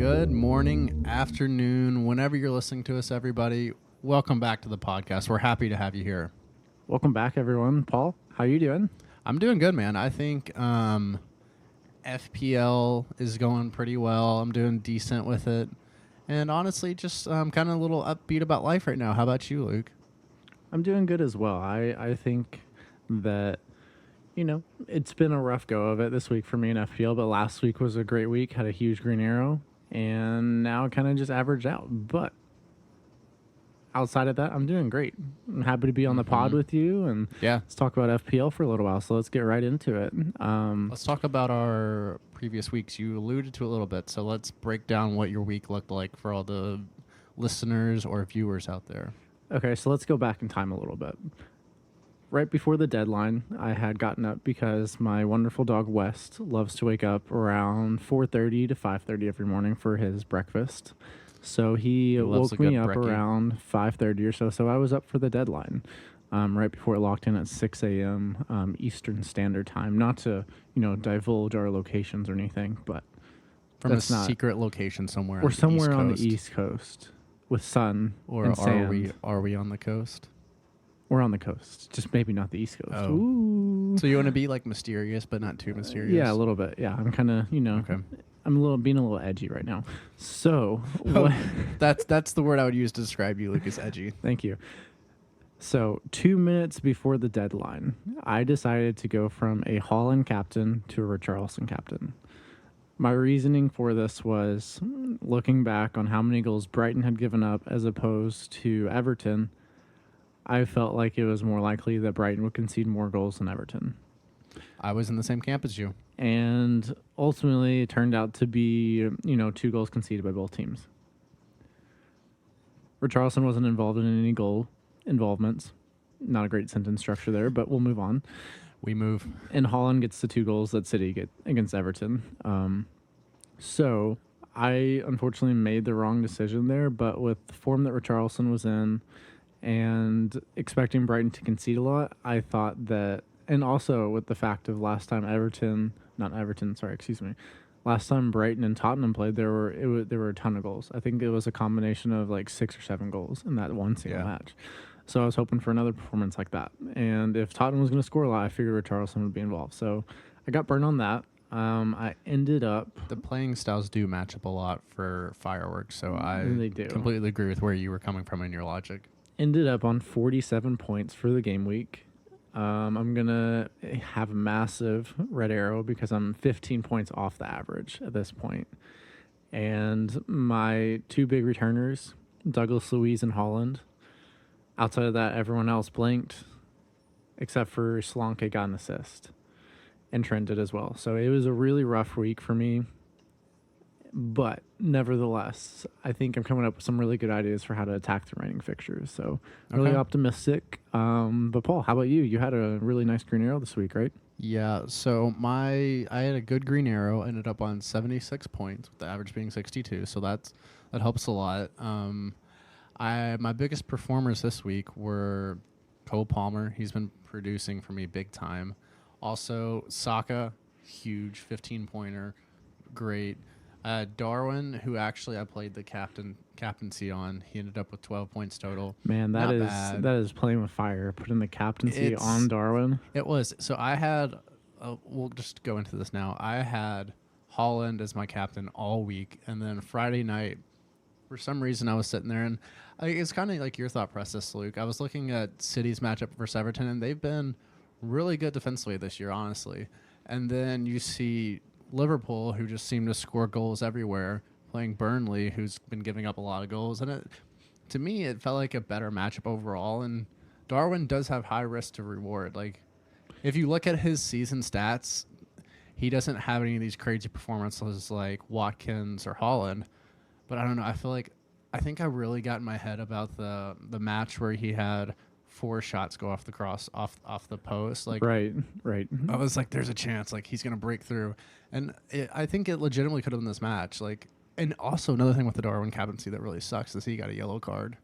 Good morning, afternoon, whenever you're listening to us, everybody. Welcome back to the podcast. We're happy to have you here. Welcome back, everyone. Paul, how you doing? I'm doing good, man. I think FPL is going pretty well. I'm doing decent with it. And honestly, just kind of a little upbeat about life right now. How about you, Luke? I'm doing good as well. I think that, it's been a rough go of it this week for me in FPL, but last week was a great week, had a huge green arrow, and now it kind of just averaged out. But outside of that, I'm doing great. I'm happy to be on the pod with you, and let's talk about FPL for a little while. So let's get right into it. Let's talk about our previous weeks. You alluded to it a little bit, so let's break down what your week looked like for all the listeners or viewers out there. Okay, so let's go back in time a little bit. Right before the deadline, I had gotten up because my wonderful dog West loves to wake up around 4:30 to 5:30 every morning for his breakfast. So he woke me up around 5:30 or so. So I was up for the deadline right before it locked in at 6 a.m. Eastern Standard Time. Not to, divulge our locations or anything, but from a secret location somewhere. We're somewhere on the East Coast with sun or and sand. Are we on the coast? We're on the coast, just maybe not the East Coast. Oh. Ooh. So you want to be like mysterious, but not too mysterious? Yeah, a little bit. Yeah, I'm kind of, Okay. I'm being a little edgy right now. So that's the word I would use to describe you, Luke, is edgy. Thank you. So 2 minutes before the deadline, I decided to go from a Holland captain to a Richarlison captain. My reasoning for this was looking back on how many goals Brighton had given up as opposed to Everton. I felt like it was more likely that Brighton would concede more goals than Everton. I was in the same camp as you. And ultimately, it turned out to be, 2 goals conceded by both teams. Richarlison wasn't involved in any goal involvements. Not a great sentence structure there, but we'll move on. We move. And Holland gets the 2 goals that City get against Everton. So I unfortunately made the wrong decision there, but with the form that Richarlison was in and expecting Brighton to concede a lot, I thought that, and also with the fact of last time last time Brighton and Tottenham played, there were a ton of goals. I think it was a combination of like 6 or 7 goals in that one single match. So I was hoping for another performance like that. And if Tottenham was going to score a lot, I figured Richarlison would be involved. So I got burned on that. I ended up... The playing styles do match up a lot for fireworks, so I completely agree with where you were coming from in your logic. Ended up on 47 points for the game week. I'm going to have a massive red arrow because I'm 15 points off the average at this point. And my 2 big returners, Douglas Luiz and Holland, outside of that, everyone else blanked except for Solanke got an assist. And Trent did as well. So it was a really rough week for me. But nevertheless, I think I'm coming up with some really good ideas for how to attack the remaining fixtures. So really optimistic. But Paul, how about you? You had a really nice green arrow this week, right? Yeah. So I had a good green arrow. Ended up on 76 points, with the average being 62. So that helps a lot. My biggest performers this week were Cole Palmer. He's been producing for me big time. Also, Saka, huge 15-pointer, great. Darwin, who actually I played the captaincy on, he ended up with 12 points total. Man, that is playing with fire. Putting the captaincy on Darwin. It was. So I had, we'll just go into this now. I had Holland as my captain all week, and then Friday night, for some reason, I was sitting there, and it's kind of like your thought process, Luke. I was looking at City's matchup versus Everton, and they've been really good defensively this year, honestly. And then you see Liverpool, who just seem to score goals everywhere, playing Burnley, who's been giving up a lot of goals. And to me, it felt like a better matchup overall. And Darwin does have high risk to reward. Like, if you look at his season stats, he doesn't have any of these crazy performances like Watkins or Holland. But I don't know. I think I really got in my head about the match where he had 4 shots go off the cross, off the post. Like, right. I was like, there's a chance, like, he's going to break through. And I think it legitimately could have been this match. Like, and also another thing with the Darwin captaincy that really sucks is he got a yellow card,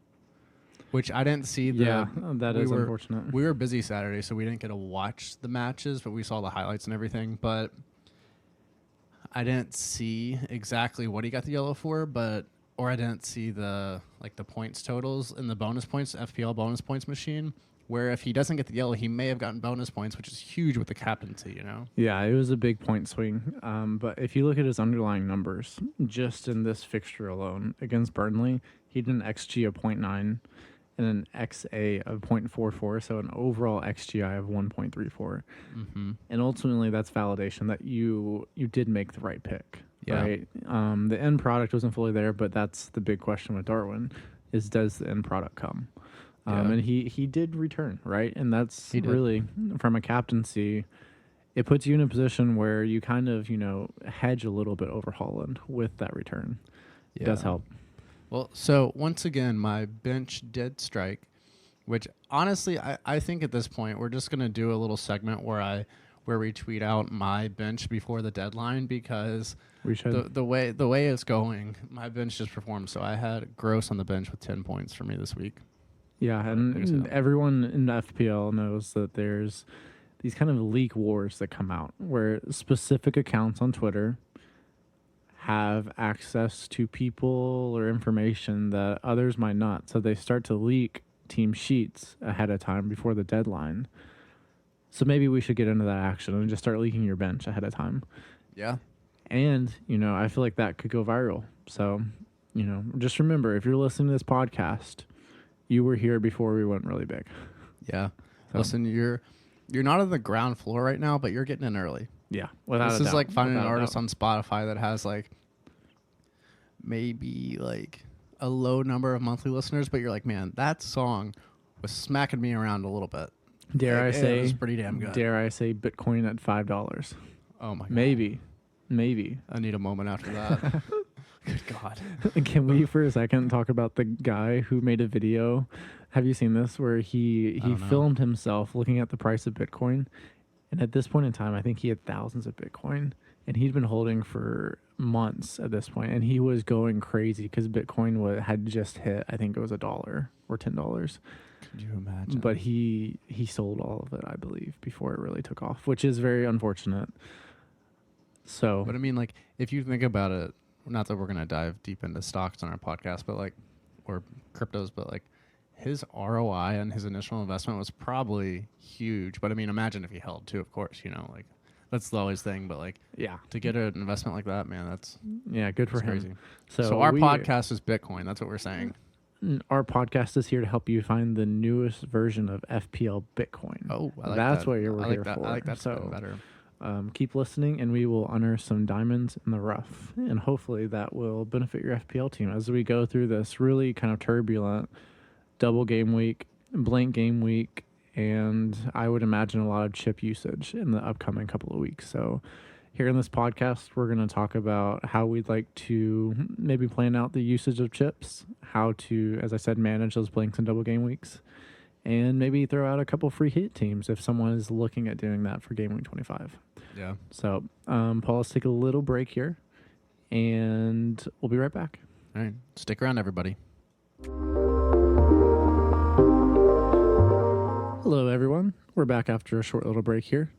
which I didn't see. That is unfortunate. We were busy Saturday, so we didn't get to watch the matches, but we saw the highlights and everything. But I didn't see exactly what he got the yellow for, or I didn't see the points totals in the bonus points FPL bonus points machine. Where if he doesn't get the yellow, he may have gotten bonus points, which is huge with the captaincy. You know. Yeah, it was a big point swing. But if you look at his underlying numbers, just in this fixture alone against Burnley, he did an XG of 0.9 and an XA of 0.44, so an overall XGI of 1.34. Mm-hmm. And ultimately, that's validation that you did make the right pick. Yeah. Right. The end product wasn't fully there, but that's the big question with Darwin: is does the end product come? And he did return, right? And that's really, from a captaincy, it puts you in a position where you kind of, hedge a little bit over Holland with that return. It does help. Well, so once again, my bench did strike, which honestly, I think at this point, we're just going to do a little segment where we tweet out my bench before the deadline, because we should. The way it's going, my bench just performed. So I had Gross on the bench with 10 points for me this week. Yeah, and everyone in the FPL knows that there's these kind of leak wars that come out where specific accounts on Twitter have access to people or information that others might not. So they start to leak team sheets ahead of time before the deadline. So maybe we should get into that action and just start leaking your bench ahead of time. Yeah. And, I feel like that could go viral. So, just remember, if you're listening to this podcast, you were here before we went really big. Yeah. So. Listen, you're not on the ground floor right now, but you're getting in early. Yeah. This is like finding an artist on Spotify that has maybe a low number of monthly listeners, but you're like, man, that song was smacking me around a little bit. Dare I say, it was pretty damn good. Dare I say Bitcoin at $5? Oh my God. Maybe. I need a moment after that. Good God. Can we for a second talk about the guy who made a video? Have you seen this where he filmed himself looking at the price of Bitcoin? And at this point in time, I think he had thousands of Bitcoin, and he'd been holding for months at this point, and he was going crazy because Bitcoin had just hit, I think it was $1 or $10. Could you imagine? But he sold all of it, I believe, before it really took off, which is very unfortunate. So, but I mean, if you think about it, not that we're gonna dive deep into stocks on our podcast, but or cryptos, but his ROI on his initial investment was probably huge. But I mean, imagine if he held too, of course, that's the always thing. But to get an investment like that, man, that's good for him. Crazy. So our podcast is Bitcoin. That's what we're saying. Our podcast is here to help you find the newest version of FPL Bitcoin. Oh, that's what you're here for. I like that. So better. Keep listening, and we will unearth some diamonds in the rough, and hopefully that will benefit your FPL team as we go through this really kind of turbulent double game week, blank game week, and I would imagine a lot of chip usage in the upcoming couple of weeks. So here in this podcast, we're going to talk about how we'd like to maybe plan out the usage of chips, how to, as I said, manage those blanks and double game weeks, and maybe throw out a couple free hit teams if someone is looking at doing that for Game Week 25. Yeah. So, Paul, let's take a little break here, and we'll be right back. All right. Stick around, everybody. Hello, everyone. We're back after a short little break here.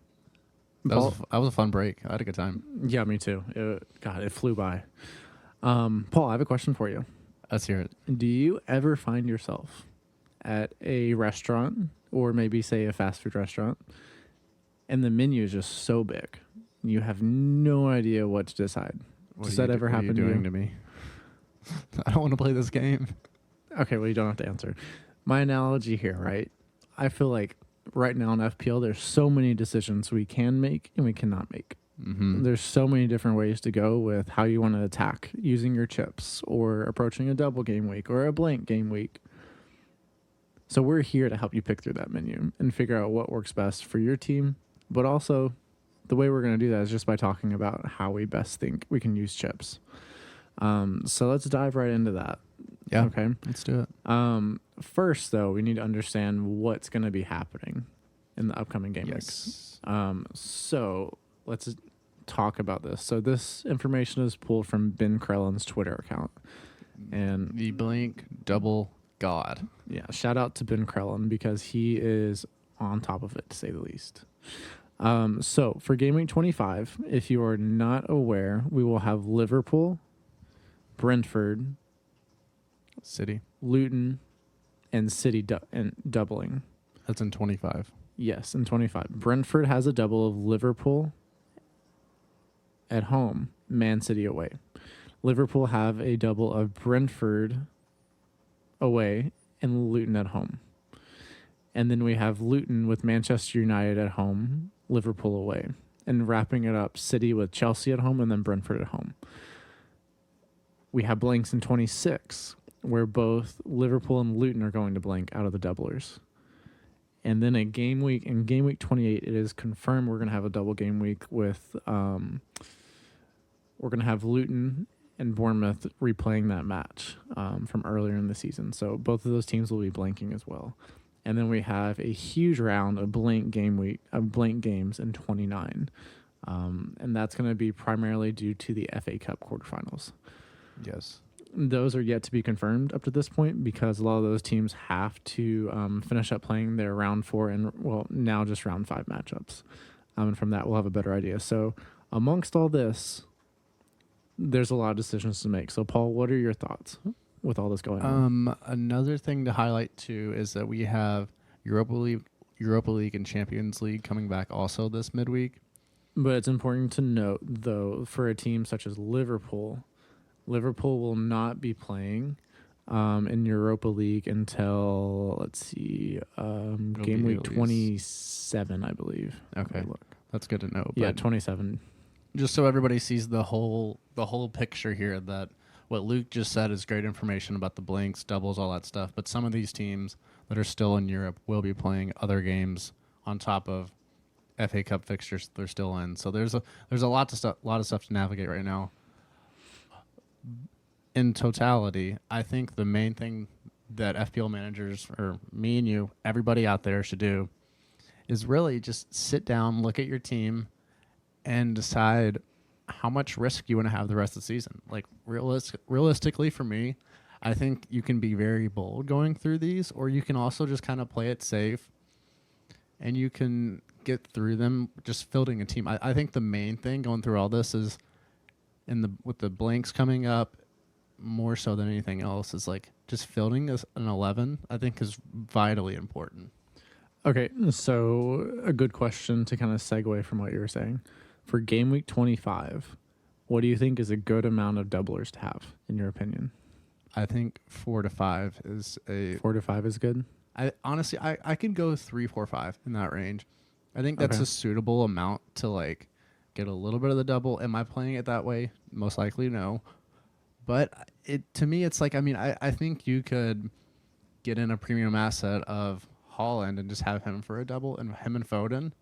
That was a fun break. I had a good time. Yeah, me too. It flew by. Paul, I have a question for you. Let's hear it. Do you ever find yourself at a restaurant, or maybe say a fast food restaurant, and the menu is just so big, you have no idea what to decide? Does that ever happen to you? What are you doing to me? I don't want to play this game. Okay, well, you don't have to answer. My analogy here, right? I feel like right now in FPL, there's so many decisions we can make and we cannot make. Mm-hmm. There's so many different ways to go with how you want to attack using your chips, or approaching a double game week or a blank game week. So we're here to help you pick through that menu and figure out what works best for your team. But also, the way we're going to do that is just by talking about how we best think we can use chips. So let's dive right into that. Yeah. Okay. Let's do it. First, though, we need to understand what's going to be happening in the upcoming game weeks. So let's talk about this. So this information is pulled from Ben Krellen's Twitter account. And the blank double god. Yeah, shout out to Ben Krellen because he is on top of it, to say the least. So for game week 25, if you are not aware, we will have Liverpool, Brentford, City. Luton, and City and doubling. That's in 25. Yes, in 25. Brentford has a double of Liverpool at home, Man City away. Liverpool have a double of Brentford away and Luton at home. And then we have Luton with Manchester United at home, Liverpool away. And wrapping it up, City with Chelsea at home and then Brentford at home. We have blanks in 26, where both Liverpool and Luton are going to blank out of the doublers. And then in game week 28, it is confirmed we're going to have a double game week with we're going to have Luton and Bournemouth replaying that match from earlier in the season. So both of those teams will be blanking as well. And then we have a huge round of blank games in 29. And that's going to be primarily due to the FA Cup quarterfinals. Yes. Those are yet to be confirmed up to this point because a lot of those teams have to finish up playing their round 4 and, well, now just round 5 matchups. And from that, we'll have a better idea. So amongst all this, there's a lot of decisions to make. So, Paul, what are your thoughts with all this going on? Another thing to highlight, too, is that we have Europa League and Champions League coming back also this midweek. But it's important to note, though, for a team such as Liverpool will not be playing in Europa League until, let's see, game week 27, I believe. Okay, that's good to know. Yeah, but 27. Just so everybody sees the whole picture here, that what Luke just said is great information about the blanks, doubles, all that stuff. But some of these teams that are still in Europe will be playing other games on top of FA Cup fixtures they're still in. So there's a lot of stuff to navigate right now. In totality, I think the main thing that FPL managers, or me and you, everybody out there should do is really just sit down, look at your team, and decide how much risk you want to have the rest of the season. Like realistically for me, I think you can be very bold going through these, or you can also just kind of play it safe and you can get through them just fielding a team. I think the main thing going through all this is with the blanks coming up more so than anything else is like just fielding an 11, I think is vitally important. Okay, so a good question to kind of segue from what you were saying. For game week 25, what do you think is a good amount of doublers to have, in your opinion? I think 4 to 5 is 4 to 5 is good? I honestly, I could go 3, 4, 5 in that range. I think that's a suitable amount to like get a little bit of the double. Am I playing it that way? Most likely no. But to me, it's like, I mean, I think you could get in a premium asset of Holland and just have him for a double and him and Foden.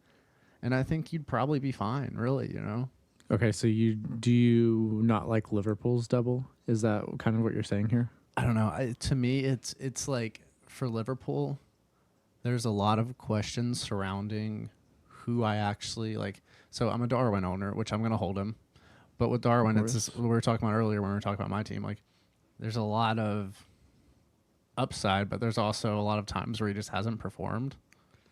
And I think you'd probably be fine, really, you know? Okay, so do you not like Liverpool's double? Is that kind of what you're saying here? I don't know. To me, it's like for Liverpool, there's a lot of questions surrounding who I actually like. So I'm a Darwin owner, which I'm going to hold him. But with Darwin, it's just, we were talking about earlier when we were talking about my team. Like, there's a lot of upside, but there's also a lot of times where he just hasn't performed.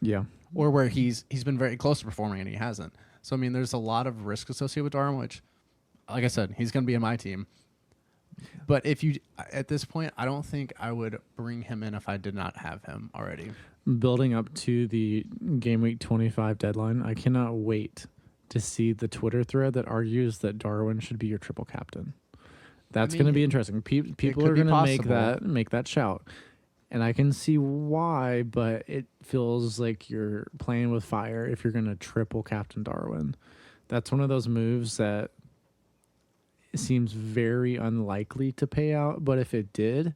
Yeah. Or where he's been very close to performing and he hasn't. So, I mean, there's a lot of risk associated with Darwin, which, like I said, he's going to be in my team. But at this point, I don't think I would bring him in if I did not have him already. Building up to the game week 25 deadline, I cannot wait to see the Twitter thread that argues that Darwin should be your triple captain. That's going to be interesting. People are going to make that shout. And I can see why, but it feels like you're playing with fire if you're going to triple captain Darwin. That's one of those moves that seems very unlikely to pay out, but if it did,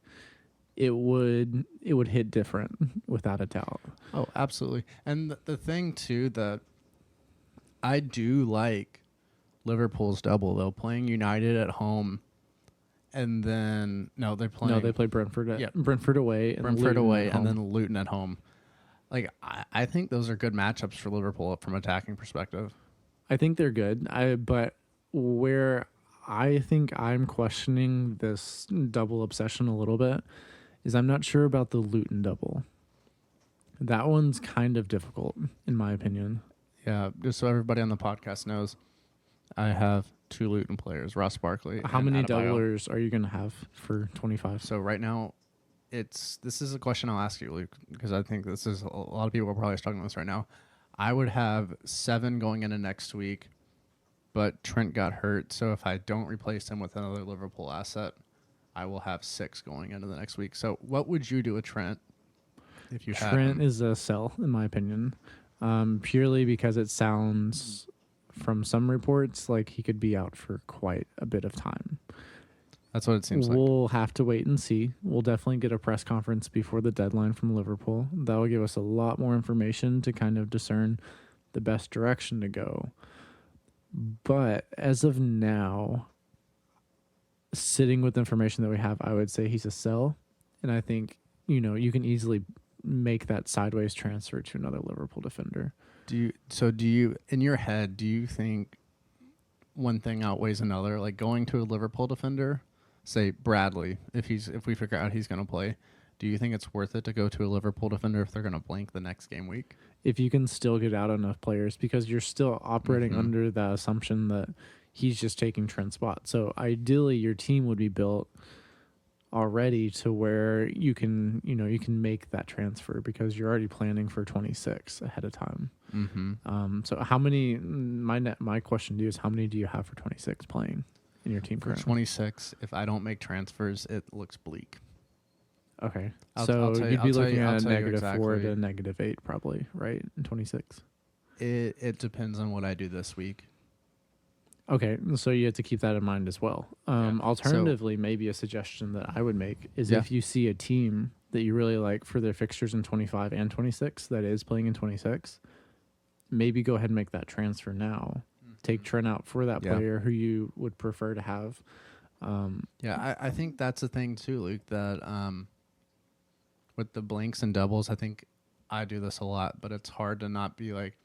it would hit different without a doubt. Oh, absolutely. And the thing too that I do like Liverpool's double though, playing United at home. And then they play Brentford. Brentford away, and Brentford away, and then Luton at home. Like I think those are good matchups for Liverpool from attacking perspective. I think they're good. But where I think I'm questioning this double obsession a little bit is I'm not sure about the Luton double. That one's kind of difficult, in my opinion. Yeah, just so everybody on the podcast knows, I have two Luton players, Ross Barkley How and many Adebayo. doublers are you going to have for 25? So right now, this is a question I'll ask you, Luke, because I think this is a lot of people are probably struggling with this right now. I would have 7 going into next week, but Trent got hurt, so if I don't replace him with another Liverpool asset, I will have 6 going into the next week. So what would you do with Trent if you had Trent him? is a sell, in my opinion, purely because it sounds, from some reports, like he could be out for quite a bit of time. That's what it seems like. We'll have to wait and see. We'll definitely get a press conference before the deadline from Liverpool. That will give us a lot more information to kind of discern the best direction to go. But as of now, sitting with the information that we have, I would say he's a sell. And I think, you can easily make that sideways transfer to another Liverpool defender. Do you in your head, do you think one thing outweighs another? Like going to a Liverpool defender, say Bradley, if we figure out he's going to play, do you think it's worth it to go to a Liverpool defender if they're going to blank the next game week? If you can still get out enough players, because you're still operating under the assumption that he's just taking Trent's spot. So ideally your team would be built already to where you can make that transfer because you're already planning for 26 ahead of time. So how many, my question to you is how many do you have for 26 playing in your team For currently? 26, if I don't make transfers, it looks bleak. Okay. I'll So tell you- you'd I'll be tell looking you- I'll at a tell you -4 exactly. to -8 probably, right? In 26. It depends on what I do this week. Okay, so you have to keep that in mind as well. Yeah. Alternatively, maybe a suggestion that I would make is Yeah. if you see a team that you really like for their fixtures in 25 and 26 that is playing in 26, maybe go ahead and make that transfer now. Take Trent out for that Yeah. player who you would prefer to have. Yeah, I think that's the thing too, Luke, that with the blanks and doubles, I think I do this a lot, but it's hard to not be like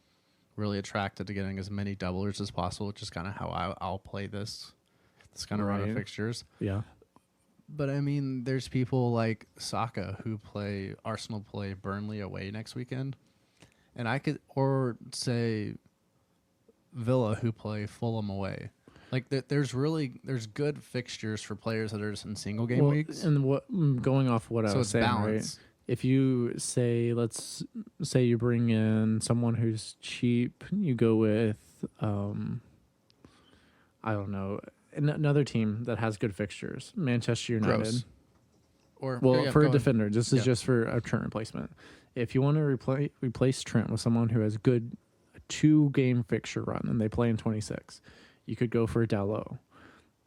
really attracted to getting as many doublers as possible, which is kind of how I'll play this kind of run of Right. fixtures. Yeah. But I mean, there's people like Saka who Arsenal play Burnley away next weekend, and or say Villa who play Fulham away. Like there's good fixtures for players that are just in single game weeks. And going off what I So was it's saying, balance. right? If you say, let's say you bring in someone who's cheap, you go with, I don't know, another team that has good fixtures, Manchester United. Gross. Or Well, yeah, for go a ahead. defender, this is Yeah. just for a Trent replacement. If you want to replace Trent with someone who has good 2-game fixture run and they play in 26, you could go for Dalot.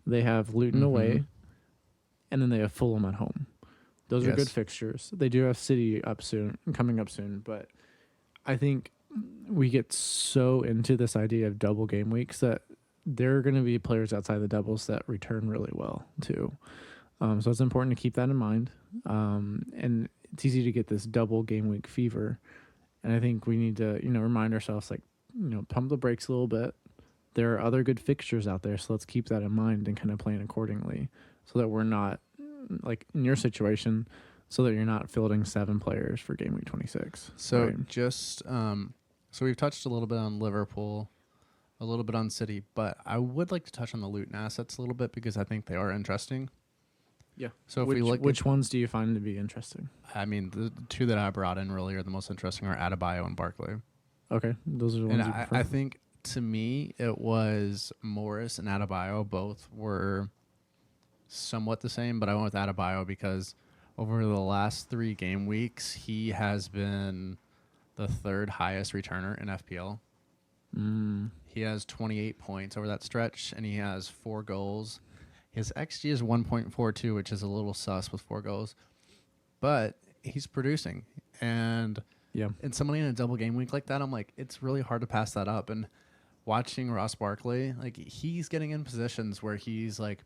They have Luton away, and then they have Fulham at home. Those are good Yes. fixtures. They do have City coming up soon, but I think we get so into this idea of double game weeks that there are going to be players outside the doubles that return really well too. So it's important to keep that in mind. And it's easy to get this double game week fever. And I think we need to, remind ourselves, like, pump the brakes a little bit. There are other good fixtures out there, so let's keep that in mind and kind of plan accordingly so that we're not, like in your situation, so that you're not fielding 7 players for game week 26. So right? just so we've touched a little bit on Liverpool, a little bit on City, but I would like to touch on the Luton assets a little bit because I think they are interesting. Yeah. So if we look which ones do you find to be interesting? I mean, the two that I brought in really are the most interesting are Adebayo and Barkley. Okay, those are the ones And you prefer. I think to me it was Morris and Adebayo. Both were somewhat the same, but I went with Adebayo because over the last 3 game weeks, he has been the 3rd highest returner in FPL. He has 28 points over that stretch, and he has 4 goals. His XG is 1.42, which is a little sus with 4 goals, but he's producing. And Yeah. somebody in a double game week like that, I'm like, it's really hard to pass that up. And watching Ross Barkley, like he's getting in positions where he's like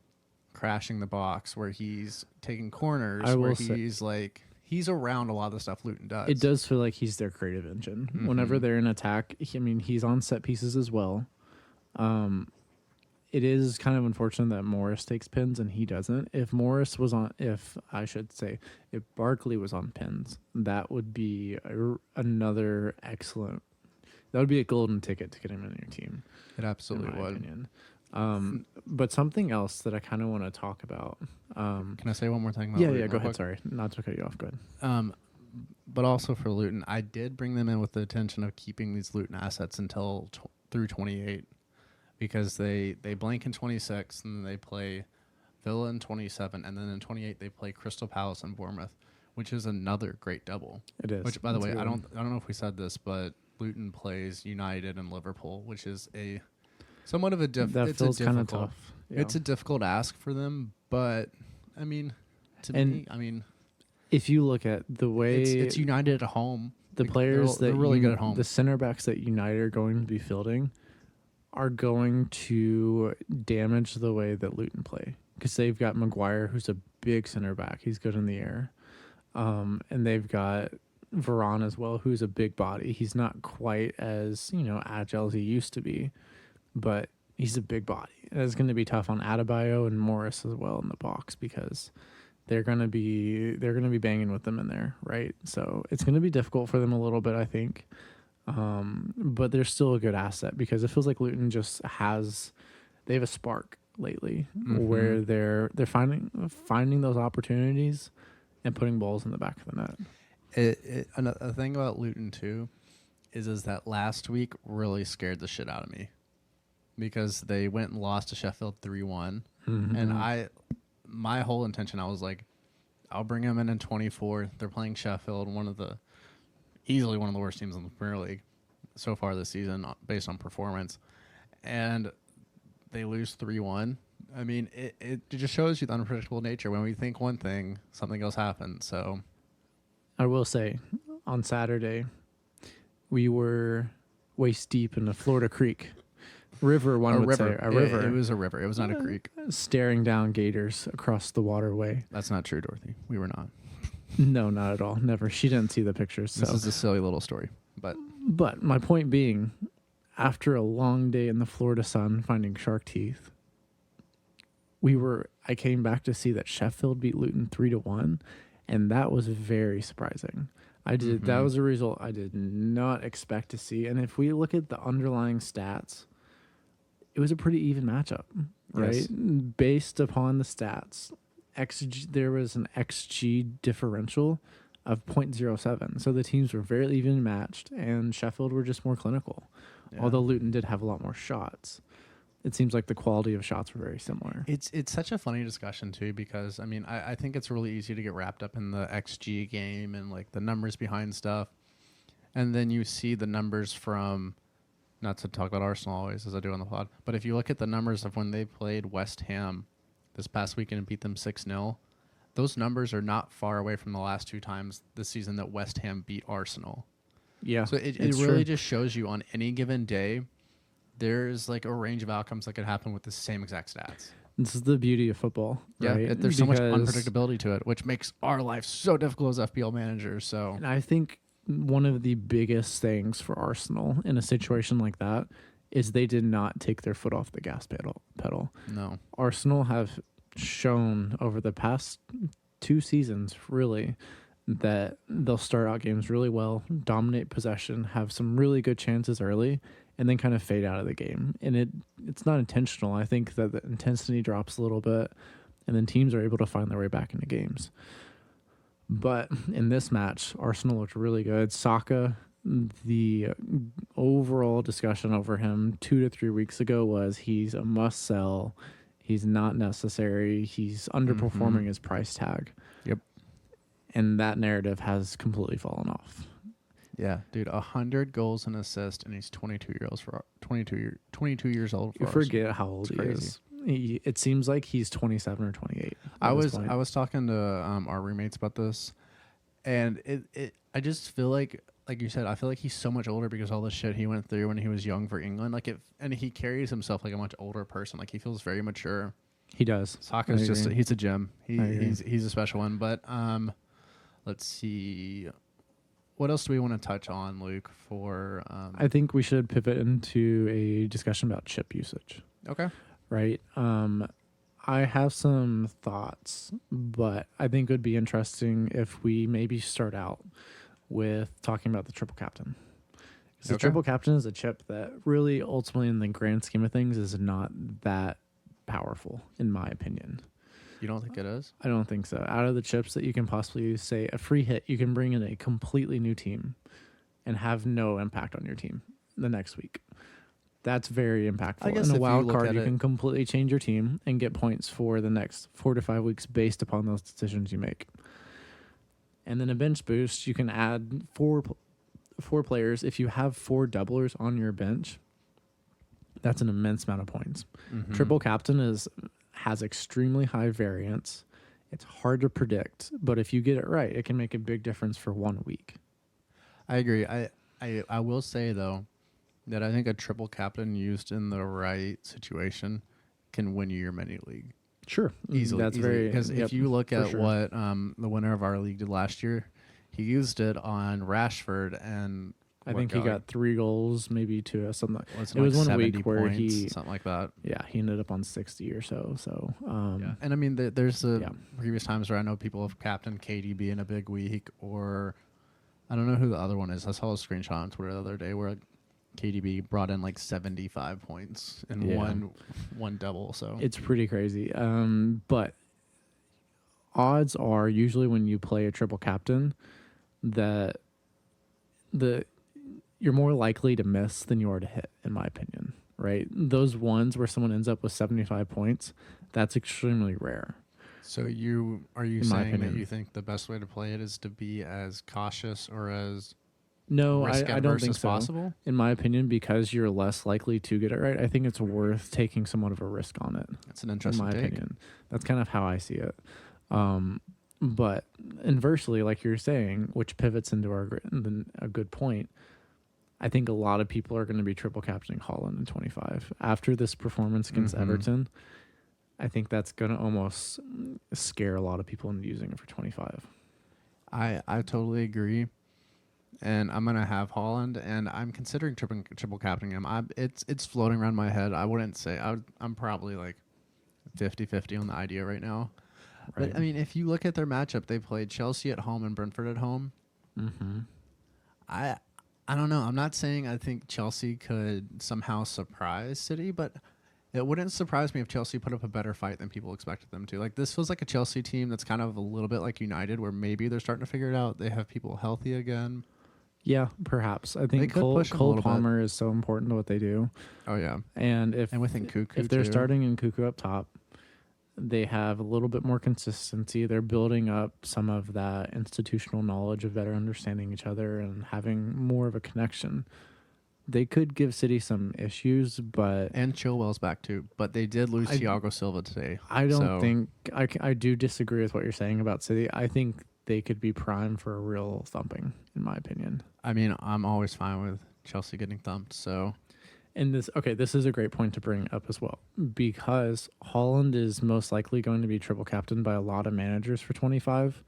crashing the box, where he's taking corners, I where will say- he's like he's around a lot of the stuff Luton does. It does feel like he's their creative engine. Whenever they're in attack, he's on set pieces as well. It is kind of unfortunate that Morris takes pins and he doesn't. If Barkley was on pins, that would be another excellent That would be a golden ticket to get him in your team. It absolutely in my would. opinion. But something else that I kind of want to talk about. Can I say one more thing about Yeah, Luton yeah. real Go ahead. quick? Sorry, not to cut you off. Go ahead. But also for Luton, I did bring them in with the intention of keeping these Luton assets until through 28, because they blank in 26 and then they play Villa in 27, and then in 28 they play Crystal Palace and Bournemouth, which is another great double. It is. Which, by the It's a way, good I one. don't know if we said this, but Luton plays United and Liverpool, which is a somewhat of a That it's feels a kind of difficult tough. Yeah. it's a difficult ask for them, but I mean, to And me, I mean, if you look at the way it's United at home. the Like, players they're that really good at home. the center backs that United are going to be fielding are going to damage the way that Luton play, because they've got Maguire, who's a big center back. He's good in the air. And they've got Varane as well, who's a big body. He's not quite as, agile as he used to be, but he's a big body. It's going to be tough on Adebayo and Morris as well in the box, because they're going to be banging with them in there, right? So it's going to be difficult for them a little bit, I think. But they're still a good asset, because it feels like Luton they have a spark lately where they're finding those opportunities and putting balls in the back of the net. Another thing about Luton too is that last week really scared the shit out of me, because they went and lost to Sheffield 3-1, and my whole intention, I was like, I'll bring them in 24. They're playing Sheffield, easily one of the worst teams in the Premier League so far this season based on performance, and they lose 3-1. I mean, it just shows you the unpredictable nature. When we think one thing, something else happens. So I will say, on Saturday, we were waist deep in the Florida Creek river. One would say a river. It was a river. It was not a creek. Staring down gators across the waterway. That's not true, Dorothy. We were not. No, not at all. Never. She didn't see the pictures. This is a silly little story, but my point being, after a long day in the Florida sun finding shark teeth, I came back to see that Sheffield beat Luton 3-1, and that was very surprising. That was a result I did not expect to see. And if we look at the underlying stats, it was a pretty even matchup, right? Yes. Based upon the stats, there was an XG differential of 0.07. So the teams were very even matched, and Sheffield were just more clinical. yeah. Although Luton did have a lot more shots. It seems like the quality of shots were very similar. It's such a funny discussion too, because I mean, I think it's really easy to get wrapped up in the XG game and like the numbers behind stuff, and then you see the numbers from, not to talk about Arsenal always as I do on the pod, but if you look at the numbers of when they played West Ham this past weekend and beat them 6-0, those numbers are not far away from the last two times this season that West Ham beat Arsenal. Yeah. So it really just shows you on any given day, there's like a range of outcomes that could happen with the same exact stats. This is the beauty of football. Yeah, right? there's so much unpredictability to it, which makes our life so difficult as FPL managers. So, and I think one of the biggest things for Arsenal in a situation like that is they did not take their foot off the gas pedal. no. Arsenal have shown over the past 2 seasons, really, that they'll start out games really well, dominate possession, have some really good chances early, and then kind of fade out of the game. And it's not intentional. I think that the intensity drops a little bit, and then teams are able to find their way back into games. But in this match, Arsenal looked really good. Saka, the overall discussion over him 2 to 3 weeks ago was he's a must-sell. He's not necessary. He's underperforming his price tag. Yep. And that narrative has completely fallen off. Yeah, dude, 100 goals and assists, and he's 22 years old for You forget how old he is. It seems like he's 27 or 28. I was talking to our roommates about this, and I just feel like you said, I feel like he's so much older because all the shit he went through when he was young for England. And he carries himself like a much older person. Like he feels very mature. He does. Saka's he's a gem. He's a special one. But let's see. What else do we want to touch on, Luke? For I think we should pivot into a discussion about chip usage. Okay. Right. I have some thoughts, but I think it would be interesting if we maybe start out with talking about the triple captain. So Okay. triple captain is a chip that really ultimately in the grand scheme of things is not that powerful, in my opinion. You don't think it is? I don't think so. Out of the chips that you can possibly use, say a free hit, you can bring in a completely new team and have no impact on your team the next week. That's very impactful. I guess In a if you wild look card, at you it- can completely change your team and get points for the next 4 to 5 weeks based upon those decisions you make. And then a bench boost, you can add four players. If you have 4 doublers on your bench, that's an immense amount of points. Mhm. Triple captain has extremely high variance. It's hard to predict, but if you get it right, it can make a big difference for 1 week. I agree. I will say though that I think a triple captain used in the right situation can win you your mini league Sure, easily. That's very because yep, if you look for at sure. what the winner of our league did last year, he used it on Rashford and I think he got 3 goals, maybe 2 or something. it It was like one 70 week where points, he, something like that. he ended up on 60 or so. So, Yeah, and I mean, there's the yeah. previous times where I know people have captained KDB in a big week, or I don't know who the other one is. I saw a screenshot on Twitter the other day where KDB brought in like 75 points in Yeah. one double. So It's pretty crazy. But odds are usually when you play a triple captain that you're more likely to miss than you are to hit, in my opinion. Right? Those ones where someone ends up with 75 points, that's extremely rare. So are you In my saying that opinion. you think the best way to play it is to be as cautious or as No, risk I don't adverse think as so. possible? In my opinion, because you're less likely to get it right, I think it's worth taking somewhat of a risk on it. That's an In interesting my take. opinion, that's kind of how I see it. But inversely, like you're saying, which pivots into a good point. I think a lot of people are going to be triple captaining Holland in 25 after this performance against Mhm. Everton. I think that's going to almost scare a lot of people into using it for 25. I totally agree. And I'm gonna have Holland, and I'm considering triple captaining him. It's floating around my head. I wouldn't say I'm probably like 50-50 on the idea right now. Right. But I mean, if you look at their matchup, they played Chelsea at home and Brentford at home. Mm-hmm. I I don't know. I'm not saying I think Chelsea could somehow surprise City, but it wouldn't surprise me if Chelsea put up a better fight than people expected them to. Like, this feels like a Chelsea team that's kind of a little bit like United, where maybe they're starting to figure it out. They have people healthy again. Yeah, perhaps. I think could push 'em a Cole little bit. Palmer is so important to what they do. Oh yeah, And and within Cuckoo if they're too. starting in Cuckoo up top, they have a little bit more consistency. They're building up some of that institutional knowledge of better understanding each other and having more of a connection. They could give City some issues, but And Chilwell's back too, but they did lose I- Thiago Silva today. I don't So, think I do disagree with what you're saying about City. I think they could be primed for a real thumping, in my opinion. I mean, I'm always fine with Chelsea getting thumped. So And this is a great point to bring up as well, because Holland is most likely going to be triple captained by a lot of managers for 25.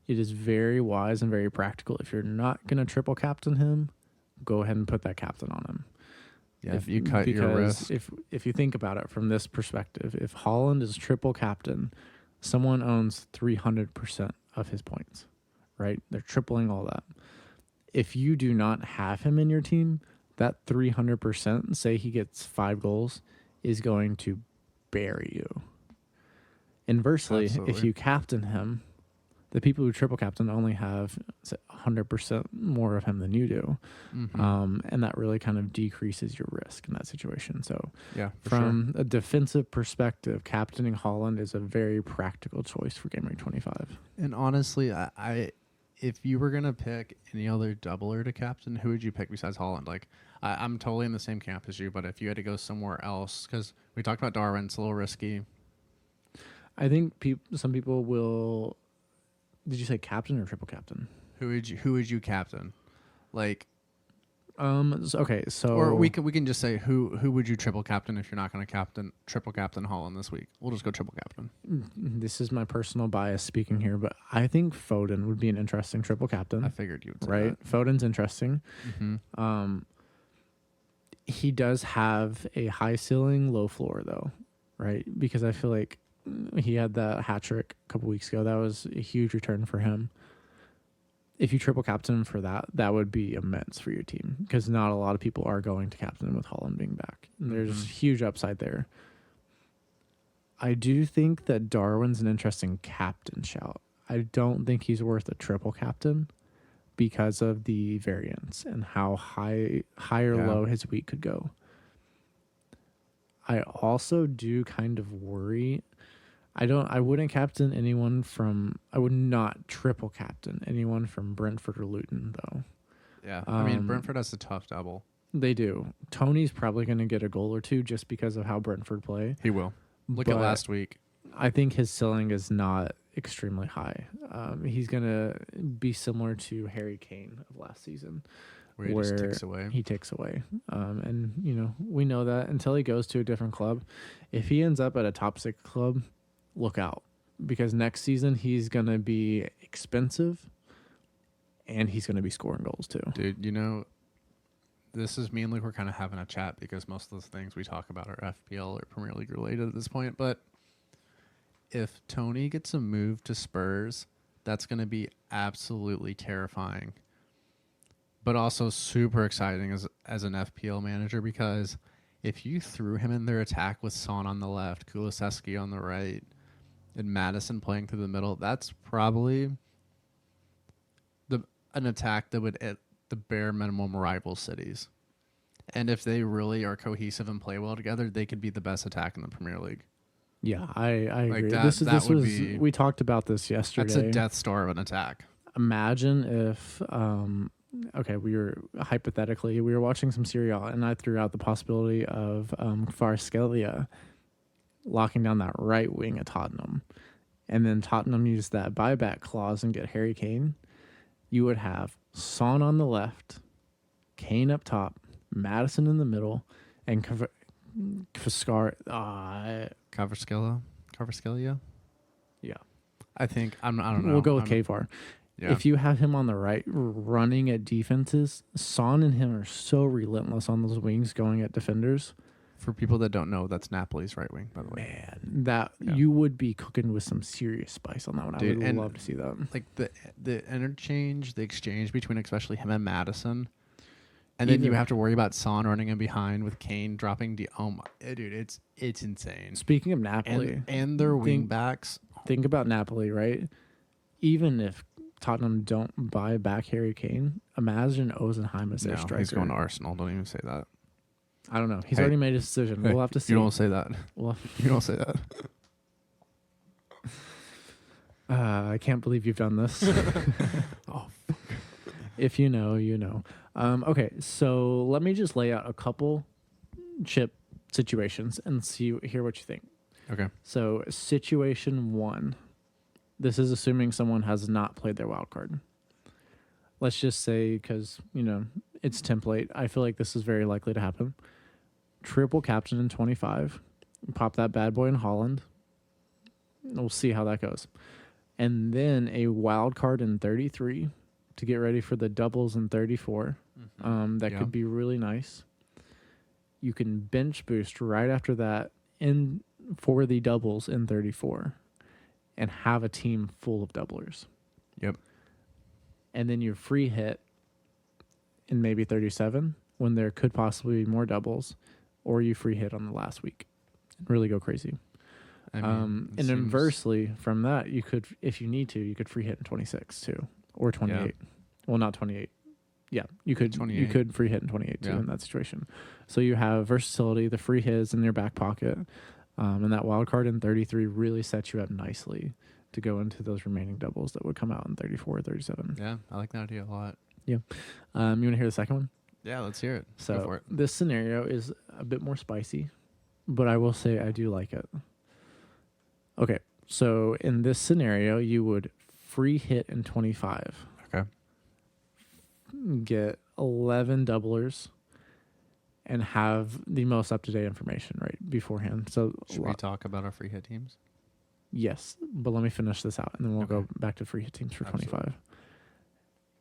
It is very wise and very practical. If you're not going to triple captain him, go ahead and put that captain on him. yeah, if you cut your risk. If you think about it from this perspective, if Holland is triple captain, someone owns 300% of his points, right? They're tripling all that. If you do not have him in your team, that 300%, say he gets 5 goals, is going to bury you. Inversely, if Absolutely. you captain him, the people who triple captain only have 100% more of him than you do. And that really kind of decreases your risk in that situation. So Yeah, for from a defensive perspective, captaining Holland is a very practical choice for Game Week 25. And honestly, I if you were gonna pick any other doubler to captain, who would you pick besides Holland? Like, I'm totally in the same camp as you, but if you had to go somewhere else, because we talked about Darwin, it's a little risky. I think some people will. Did you say captain or triple captain? Who would you captain? Like, Okay, so or we can just say who would you triple captain if you're not gonna triple captain Holland this week? We'll just go triple captain. this is my personal bias speaking here, but I think Foden would be an interesting triple captain. I figured you would say Right, Foden's interesting. Mm-hmm. He does have a high ceiling, low floor, though, right? Because I feel like he had that hat trick a couple weeks ago. That was a huge return for him. if you triple captain for that, that would be immense for your team because not a lot of people are going to captain with Holland being back. And there's huge upside there. I do think that Darwin's an interesting captain shout. I don't think he's worth a triple captain because of the variance and how high or low his week could go. I also do kind of worry. I wouldn't captain anyone from, I would not triple captain anyone from Brentford or Luton though. Yeah. I mean, Brentford has a tough double. They do. Tony's probably going to get a goal or two just because of how Brentford play. He will. Look at last week. I think his ceiling is not extremely high. He's going to be similar to Harry Kane of last season. Where he just takes away. He takes away. And, you know, we know that until he goes to a different club. If he ends up at a top 6 club, look out. Because next season, he's going to be expensive. And he's going to be scoring goals, too. Dude, you know, this is me and Luke. We're kind of having a chat because most of those things we talk about are FPL or Premier League related at this point. But if Tony gets a move to Spurs, that's going to be absolutely terrifying. But also super exciting as an FPL manager because if you threw him in their attack with Son on the left, Kulusevski on the right, and Madison playing through the middle, that's probably an attack that would at the bare minimum rival cities. And if they really are cohesive and play well together, they could be the best attack in the Premier League. Yeah, I agree. That would was be, we talked about this yesterday. That's a Death Star of an attack. Imagine if we were watching some Serie A and I threw out the possibility of Kvaratskhelia locking down that right wing at Tottenham, and then Tottenham used that buyback clause and get Harry Kane. You would have Son on the left, Kane up top, Madison in the middle, and Kvaratskhelia. Yeah, I think I don't know. We'll go with Kvar. Yeah. If you have him on the right running at defenses, Son and him are so relentless on those wings going at defenders. For people that don't know, that's Napoli's right wing, by the way. Man, you would be cooking with some serious spice on that one. Dude, I would love to see that. Like the interchange, the exchange between especially him and Madison. And then you have to worry about Son running in behind with Kane dropping dude, it's insane. Speaking of Napoli. And their wing backs. Think about Napoli, right? Even if Tottenham don't buy back Harry Kane, imagine Ozenheim as their striker. He's going to Arsenal. Don't even say that. I don't know. He's already made his decision. We'll have to see. You don't say that. You don't say that. I can't believe you've done this. Oh, fuck. If you know, you know. Okay, so let me just lay out a couple chip situations and hear what you think. Okay. So situation 1. This is assuming someone has not played their wild card. Let's just say, because, you know, it's template, I feel like this is very likely to happen. Triple captain in 25. Pop that bad boy in Holland. We'll see how that goes. And then a wild card in 33 to get ready for the doubles in 34. That could be really nice. You can bench boost right after that for the doubles in 34 and have a team full of doublers. Yep. And then your free hit in maybe 37 when there could possibly be more doubles, or you free hit on the last week and really go crazy. I mean, and inversely from that, you could, if you need to, you could free hit in 26 too, or 28. Yeah. Well, not 28. Yeah, you could 28. You could free hit in 28 too in that situation. So you have versatility, the free hits in your back pocket, and that wild card in 33 really sets you up nicely to go into those remaining doubles that would come out in 34 or 37. Yeah, I like that idea a lot. Yeah. You want to hear the second one? Yeah, let's hear it. So go for it. This scenario is a bit more spicy, but I will say I do like it. Okay, so in this scenario, you would free hit in 25. Okay. Get 11 doublers and have the most up-to-date information right beforehand. So should we talk about our free hit teams? Yes, but let me finish this out, and then we'll go back to free hit teams for 25.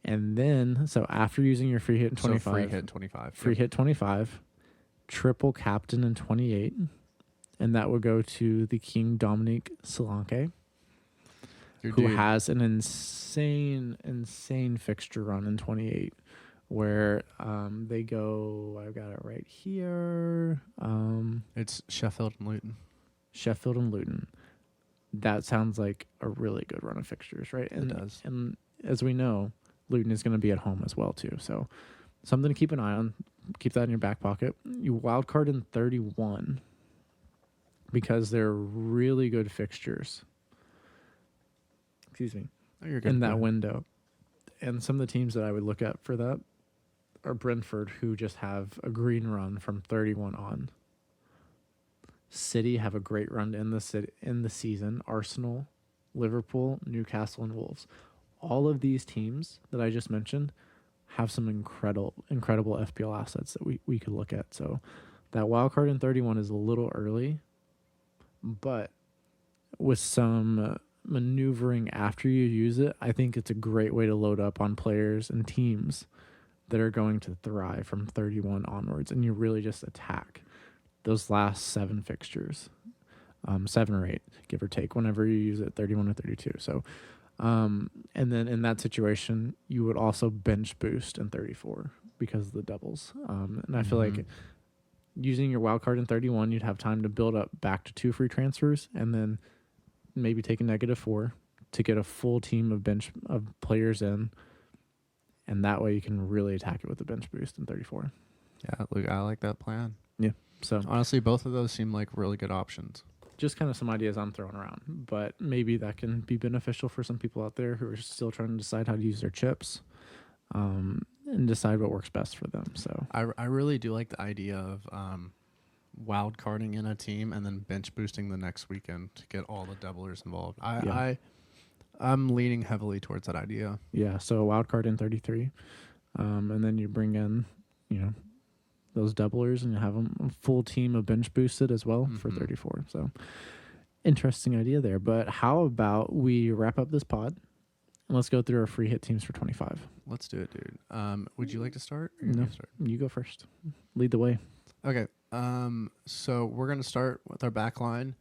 And then, so after using your free hit in 25. So free hit 25. Free hit 25, triple captain in 28, and that would go to the King Dominique Solanke. Your who dude. has an insane fixture run in 28 where they go, I've got it right here, It's Sheffield and Luton. Sheffield and Luton. That sounds like a really good run of fixtures, right? And, It does. And as we know, Luton is going to be at home as well, too. So something to keep an eye on. Keep that in your back pocket. You wild card in 31 because they're really good fixtures. Excuse me. Oh, you're good. In Go that ahead. window. And some of the teams that I would look at for that are Brentford, who just have a green run from 31 on. City have a great run in the season. Arsenal, Liverpool, Newcastle, and Wolves. All of these teams that I just mentioned have some incredible FPL assets that we could look at. So that wild card in 31 is a little early, but with some maneuvering after you use it, I think it's a great way to load up on players and teams that are going to thrive from 31 onwards, and you really just attack those last 7 fixtures, 7 or 8, give or take, whenever you use it, 31 or 32. So, and then in that situation, you would also bench boost in 34 because of the doubles. And I feel like using your wild card in 31, you'd have time to build up back to 2 free transfers, and then maybe take a -4 to get a full team of players in, and that way you can really attack it with the bench boost in 34. Yeah, look, I like that plan. Yeah. So Honestly, both of those seem like really good options. just kind of some ideas I'm throwing around, but maybe that can be beneficial for some people out there who are still trying to decide how to use their chips, and decide what works best for them. So I really do like the idea of wild carding in a team and then bench boosting the next weekend to get all the doublers involved. I'm leaning heavily towards that idea. yeah, so a wild card in 33, and then you bring in, those doublers, and you have a full team of bench boosted as well for 34. So interesting idea there. But how about we wrap up this pod and let's go through our free hit teams for 25. Let's do it, dude. Would you like to start? Or No, you start? you go first. Lead the way. Okay. So we're gonna start with our back line.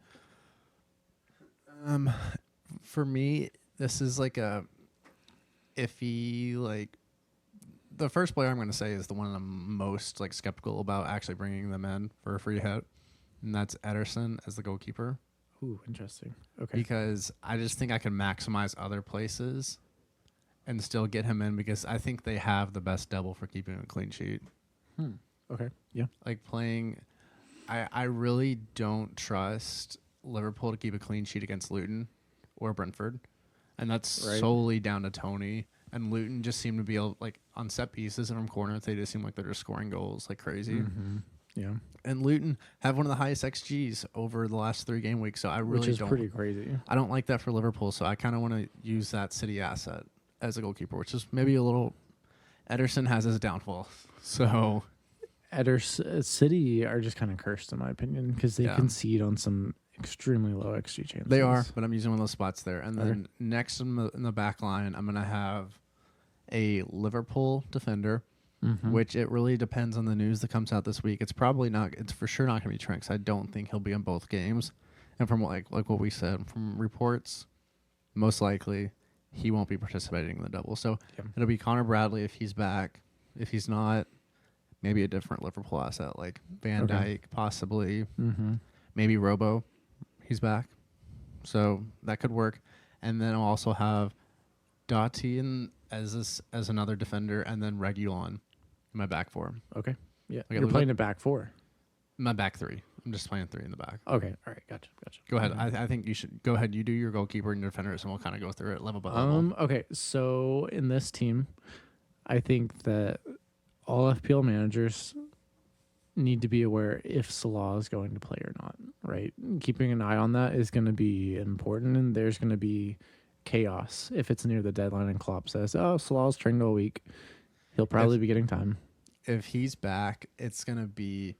For me, this is like a iffy, like the first player I'm gonna say is the one I'm most like skeptical about actually bringing them in for a free hit, and that's Ederson as the goalkeeper. Ooh, interesting. Okay. Because I just think I can maximize other places and still get him in because I think they have the best double for keeping a clean sheet. Okay. Yeah. Like playing, I really don't trust Liverpool to keep a clean sheet against Luton or Brentford, and that's Right. solely down to Tony. And Luton just seem to be able, like on set pieces and from corners, they just seem like they're just scoring goals like crazy. Yeah. And Luton have one of the highest XGs over the last 3 game weeks, so I really Which is don't. pretty crazy. I don't like that for Liverpool, so I kind of want to use that City asset as a goalkeeper, which is maybe a little. Ederson has his downfall, so City are just kind of cursed in my opinion because they Yeah. concede on some extremely low XG chances. they are. But I'm using one of those spots there, and then next in the back line, I'm gonna have a Liverpool defender, which it really depends on the news that comes out this week. It's probably not. It's for sure not gonna be Trent. 'Cause I don't think he'll be in both games, and from like what we said from reports, most likely he won't be participating in the double. So it'll be Connor Bradley if he's back. If he's not, maybe a different Liverpool asset like Van Dijk, possibly. Maybe Robo. He's back. So that could work. And then I'll also have Dottie as another defender, and then Reguilon in my back 4. Okay. Yeah. Okay, You're look playing a back 4. My back 3. I'm just playing 3 in the back. Okay. All right. Gotcha. Go ahead. I think you should go ahead. You do your goalkeeper and your defenders, and we'll kind of go through it level by level. Okay. So in this team, I think that all FPL managers need to be aware if Salah is going to play or not, right? Keeping an eye on that is going to be important, and there's going to be chaos if it's near the deadline and Klopp says, oh, Salah's trained all week. He'll probably be getting time. If he's back, it's gonna be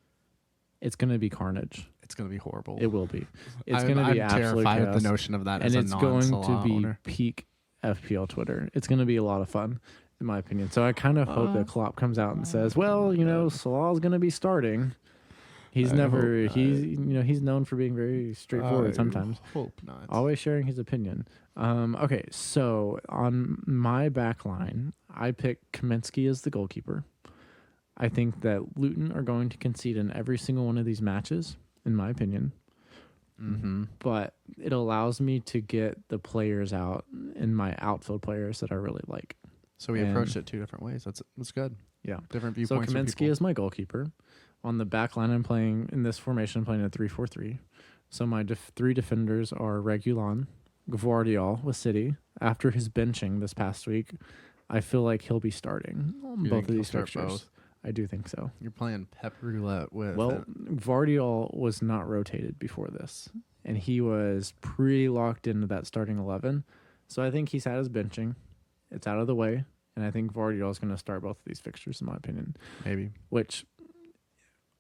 carnage. It's gonna be horrible. It will be. It's going to be I'm absolute terrified chaos. of the notion of that And as a it's going to non-Salah be owner. peak FPL Twitter. It's going to be a lot of fun, in my opinion. So I kind of hope that Klopp comes out and says, well, Salah's going to be starting. He's I never hope he's known for being very straightforward I sometimes. hope not. Always sharing his opinion. Okay, so on my back line, I picked Kaminsky as the goalkeeper. I think that Luton are going to concede in every single one of these matches, in my opinion. Mm-hmm. But it allows me to get the players out in my outfield players that I really like. So we And- approached it 2 different ways. That's good. Yeah. Different So viewpoints. for Kaminsky people. is my goalkeeper. On the back line, I'm playing in this formation. I'm playing a 3-4-3. So my 3 defenders are Reguilon, Gvardiol with City. After his benching this past week, I feel like he'll be starting on You both think of he'll these start fixtures. both? I do think so. You're playing pep roulette with. Well, Gvardiol was not rotated before this, and he was pretty locked into that starting 11. So I think he's had his benching. It's out of the way, and I think Gvardiol is going to start both of these fixtures, in my opinion. maybe. Which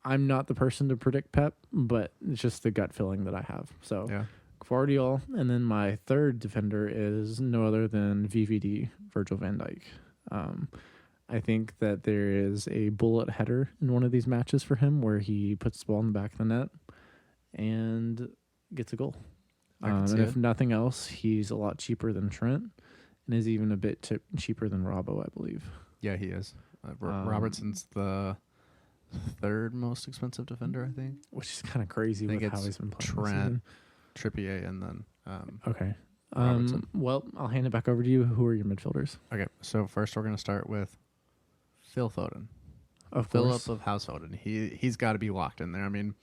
I'm not the person to predict Pep, but it's just the gut feeling that I have. So Yeah. Gvardiol, and then my third defender is no other than VVD, Virgil van Dijk. I think that there is a bullet header in one of these matches for him where he puts the ball in the back of the net and gets a goal. I can see And if it. nothing else, he's a lot cheaper than Trent and is even a bit cheaper than Robbo, I believe. Yeah, he is. Robertson's the 3rd most expensive defender, I think. Which is kind of crazy I think with how it's he's been playing. Trent, Trippier, and then. Okay. Robertson. Well, I'll hand it back over to you. Who are your midfielders? Okay, so first we're gonna start with Phil Foden. Of Philip course. of House Foden. He's got to be locked in there. I mean,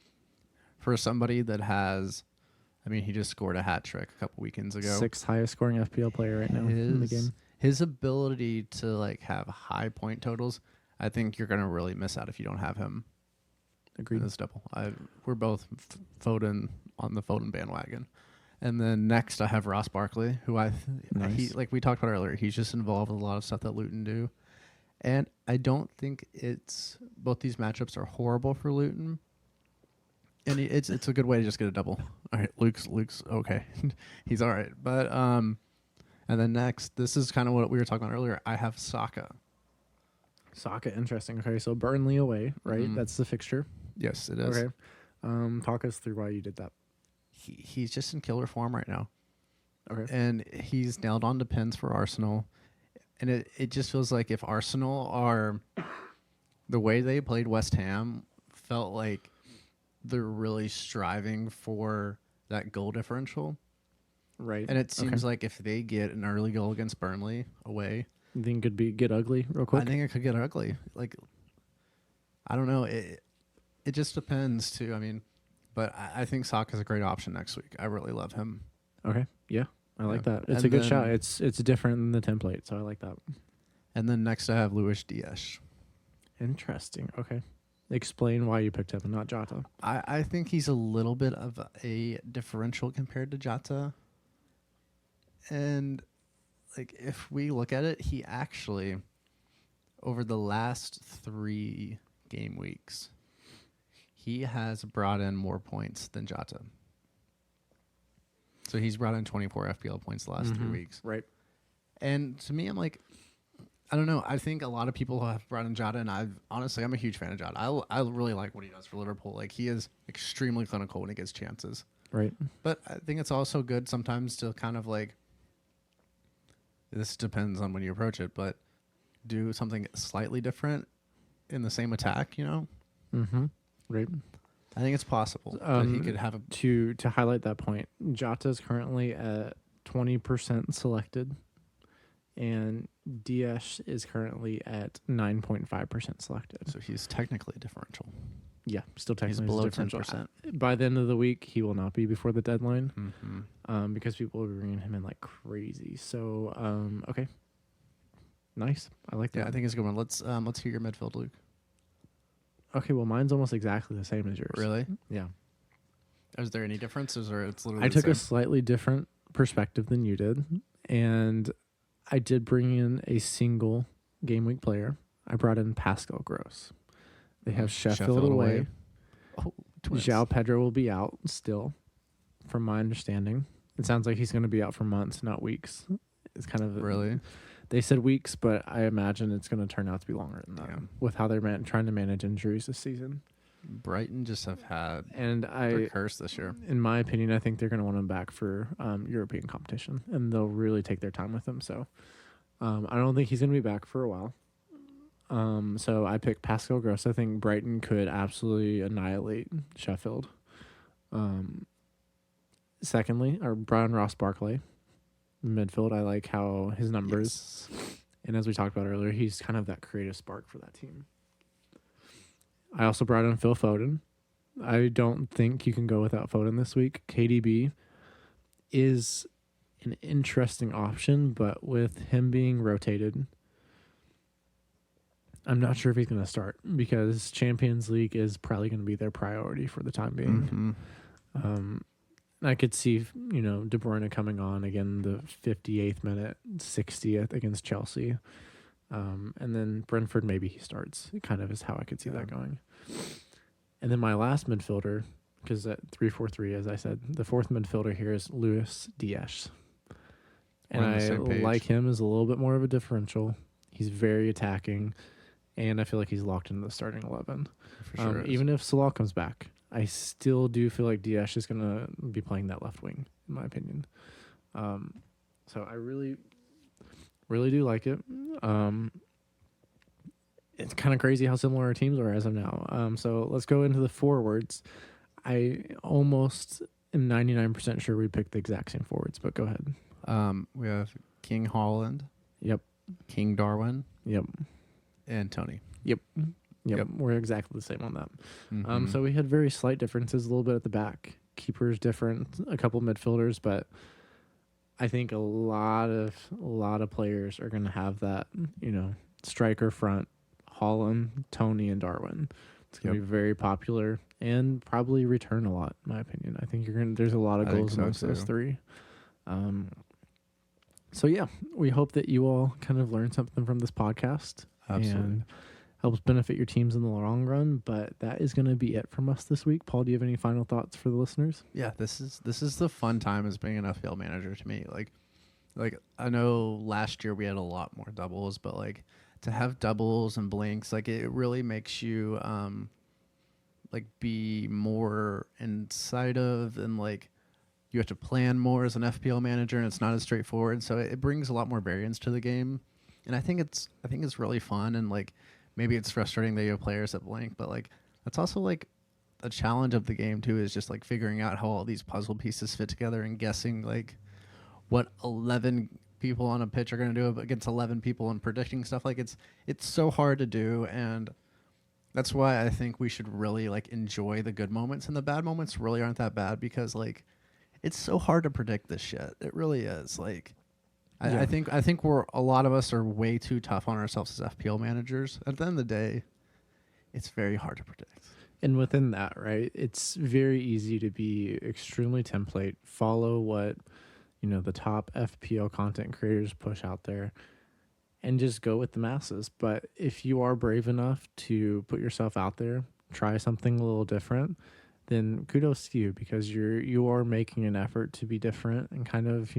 for somebody that has, he just scored a hat trick a couple weekends ago. 6th highest scoring FPL player right now in the game. His ability to like have high point totals, I think you're gonna really miss out if you don't have him Agreed. in this double. We're both Foden on the Foden bandwagon. And then next I have Ross Barkley, who Nice. like we talked about earlier, he's just involved with a lot of stuff that Luton do. And I don't think both these matchups are horrible for Luton. And it's a good way to just get a double. All right, Luke's okay. He's all right. But and then next, this is kind of what we were talking about earlier. I have Saka. Saka, interesting. Okay, so Burnley away, right? Mhm. That's the fixture. Yes, it is. Okay. Talk us through why you did that. He's just in killer form right now. Okay. And he's nailed on to pins for Arsenal. And it just feels like if Arsenal are the way they played West Ham felt like they're really striving for that goal differential. Right. And it seems like if they get an early goal against Burnley away, You think it could get ugly real quick? I think it could get ugly. Like, I don't know. It just depends too. But I think Saka's a great option next week. I really love him. Okay. Yeah. I like Yeah. that. It's And a good then- shot. It's different than the template, so I like that. And then next I have Luis Diaz. Interesting. Okay. Explain why you picked him and not Jota. I think he's a little bit of a differential compared to Jota. And like if we look at it, he actually over the last 3 game weeks, he has brought in more points than Jota. So he's brought in 24 FPL points the last 3 weeks. Right. And to me, I'm like, I don't know. I think a lot of people have brought in Jota, and I'm a huge fan of Jota. I really like what he does for Liverpool. Like, he is extremely clinical when he gets chances. Right. But I think it's also good sometimes to kind of like, this depends on when you approach it, but do something slightly different in the same attack, Mm-hmm. Right. I think it's possible that he could have a... To highlight that point, Jota's currently at 20% selected, and Diaz is currently at 9.5% selected. So he's technically a differential. Yeah, still He's technically below differential. 10%. By the end of the week, he will not be before the deadline, Mm-hmm. because people are bringing him in like crazy. So, okay, nice. I like that. Yeah, I think it's a good one. Let's hear your midfield, Luke. Okay, well, mine's almost exactly the same as yours. Really? Yeah. Is there any differences, or it's literally I the took a same? slightly different perspective than you did, and I did bring in a single game week player. I brought in Pascal Gross. They have Sheffield away. Oh, twins. João Pedro will be out still, from my understanding. It sounds like he's going to be out for months, not weeks. It's kind of Really? They said weeks, but I imagine it's going to turn out to be longer than that Yeah. with how they're trying to manage injuries this season. Brighton just have had And their curse this year. in my opinion, I think they're going to want him back for European competition, and they'll really take their time with him. So I don't think he's going to be back for a while. So I picked Pascal Gross. I think Brighton could absolutely annihilate Sheffield. Secondly, or Brian Ross Barkley, midfield. I like how his numbers, and as we talked about earlier, he's kind of that creative spark for that team. I also brought in Phil Foden. I don't think you can go without Foden this week. KDB is an interesting option, but with him being rotated, I'm not sure if he's going to start because Champions League is probably going to be their priority for the time being. I could see, De Bruyne coming on again the 58th minute, 60th against Chelsea. And then Brentford, maybe he starts. It kind of is how I could see that going. And then my last midfielder, because at 3-4-3, as I said, the fourth midfielder here is Luis Diaz. And I like him as a little bit more of a differential. He's very attacking, and I feel like he's locked into the starting 11. For sure even if Salah comes back, I still do feel like Diaz is going to be playing that left wing, in my opinion. So I really do like it. It's kind of crazy how similar our teams are as of now. So let's go into the forwards. I almost am 99% sure we picked the exact same forwards, but go ahead. We have King Holland. Yep. King Darwin. Yep. And Tony. Yep. We're exactly the same on that. So we had very slight differences, a little bit at the back. Keepers different, a couple midfielders, but I think a lot of players are going to have that, striker front, Holland, Tony, and Darwin. It's going to be very popular and probably return a lot, in my opinion. I think there's a lot of goals amongst those three. So yeah, we hope that you all kind of learned something from this podcast. Absolutely. And helps benefit your teams in the long run. But that is going to be it from us this week. Paul, do you have any final thoughts for the listeners? Yeah, this is the fun time as being an FPL manager to me. Like I know last year we had a lot more doubles, but like to have doubles and blinks, like it really makes you like be more inside of, and like you have to plan more as an FPL manager, and it's not as straightforward. So it brings a lot more variance to the game, and I think it's really fun. And like maybe it's frustrating that you have players that blink, but like that's also like a challenge of the game too, is just like figuring out how all these puzzle pieces fit together and guessing like what 11 people on a pitch are going to do against 11 people and predicting stuff. Like it's so hard to do, and that's why I think we should really like enjoy the good moments, and the bad moments really aren't that bad because like it's so hard to predict this shit. It really is. Like I think a lot of us are way too tough on ourselves as FPL managers. At the end of the day, it's very hard to predict. And within that, right, it's very easy to be extremely template, follow what, the top FPL content creators push out there and just go with the masses. But if you are brave enough to put yourself out there, try something a little different, then kudos to you, because you are making an effort to be different and kind of,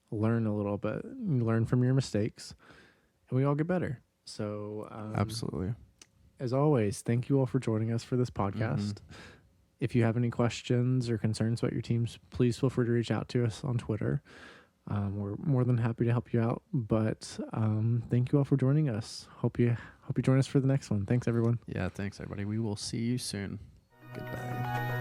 learn a little bit, learn from your mistakes, and we all get better. So Absolutely. As always, thank you all for joining us for this podcast. If you have any questions or concerns about your teams, please feel free to reach out to us on Twitter. We're more than happy to help you out. But thank you all for joining us. Hope you join us for the next one. Thanks, everyone. Yeah, thanks, everybody. We will see you soon. Goodbye.